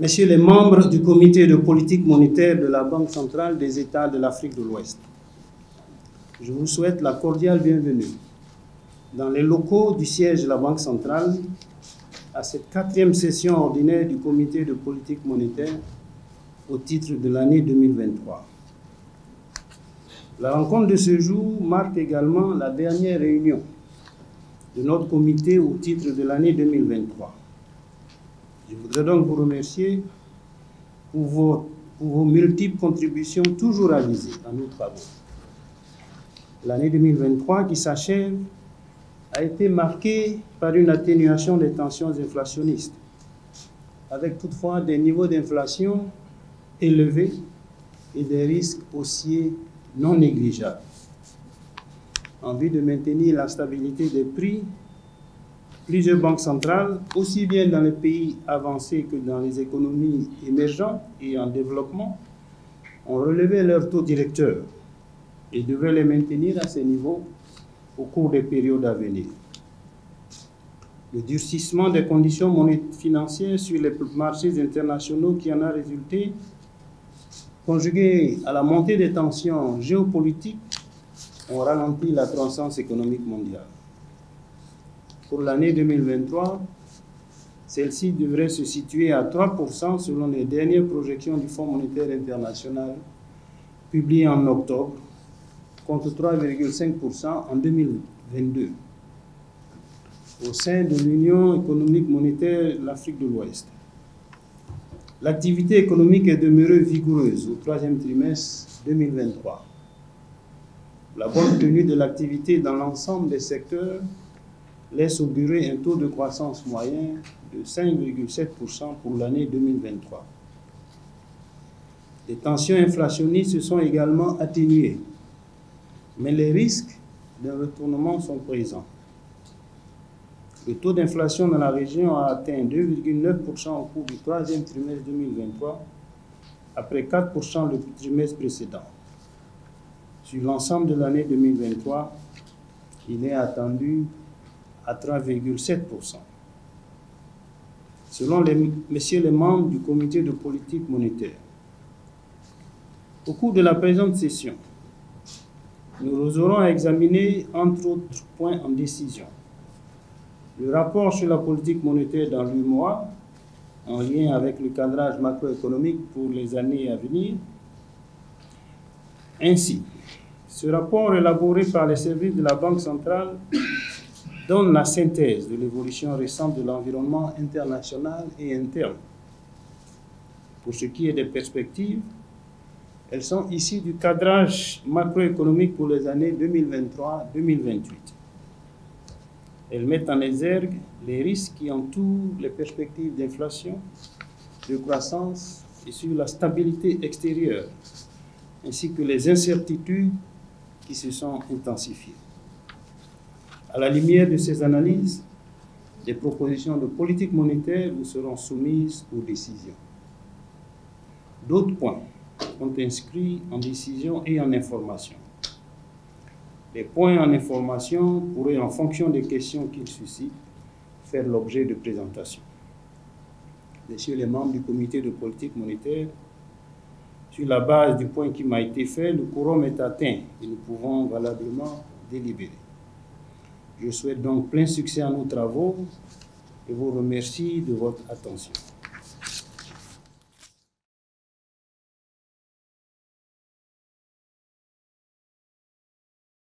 Messieurs les membres du comité de politique monétaire de la Banque centrale des États de l'Afrique de l'Ouest, je vous souhaite la cordiale bienvenue dans les locaux du siège de la Banque centrale à cette 4e session ordinaire du comité de politique monétaire au titre de l'année 2023. La rencontre de ce jour marque également la dernière réunion de notre comité au titre de l'année 2023. Je voudrais donc vous remercier pour vos multiples contributions toujours avisées à nos travaux. L'année 2023 qui s'achève a été marquée par une atténuation des tensions inflationnistes, avec toutefois des niveaux d'inflation élevés et des risques haussiers non négligeables. En vue de maintenir la stabilité des prix, plusieurs banques centrales, aussi bien dans les pays avancés que dans les économies émergentes et en développement, ont relevé leurs taux directeurs et devraient les maintenir à ces niveaux au cours des périodes à venir. Le durcissement des conditions financières sur les marchés internationaux qui en a résulté, conjugué à la montée des tensions géopolitiques, ont ralenti la croissance économique mondiale. Pour l'année 2023, celle-ci devrait se situer à 3% selon les dernières projections du Fonds monétaire international publiées en octobre, contre 3,5% en 2022. Au sein de l'Union économique monétaire de l'Afrique de l'Ouest, l'activité économique est demeurée vigoureuse au 3e trimestre 2023. La bonne tenue de l'activité dans l'ensemble des secteurs laisse augurer un taux de croissance moyen de 5,7% pour l'année 2023. Les tensions inflationnistes se sont également atténuées, mais les risques d'un retournement sont présents. Le taux d'inflation dans la région a atteint 2,9% au cours du 3e trimestre 2023, après 4% le trimestre précédent. Sur l'ensemble de l'année 2023, il est attendu à 3,7%. Selon messieurs les membres du comité de politique monétaire, au cours de la présente session, nous aurons à examiner, entre autres points en décision, le rapport sur la politique monétaire dans l'UEMOA, en lien avec le cadrage macroéconomique pour les années à venir. Ainsi, ce rapport élaboré par les services de la Banque centrale donne la synthèse de l'évolution récente de l'environnement international et interne. Pour ce qui est des perspectives, elles sont issues du cadrage macroéconomique pour les années 2023-2028. Elles mettent en exergue les risques qui entourent les perspectives d'inflation, de croissance et sur la stabilité extérieure, ainsi que les incertitudes qui se sont intensifiées. À la lumière de ces analyses, des propositions de politique monétaire vous seront soumises aux décisions. D'autres points sont inscrits en décision et en information. Les points en information pourraient, en fonction des questions qu'ils suscitent, faire l'objet de présentations. Messieurs les membres du comité de politique monétaire, sur la base du point qui m'a été fait, le quorum est atteint et nous pouvons valablement délibérer. Je souhaite donc plein succès à nos travaux et vous remercie de votre attention.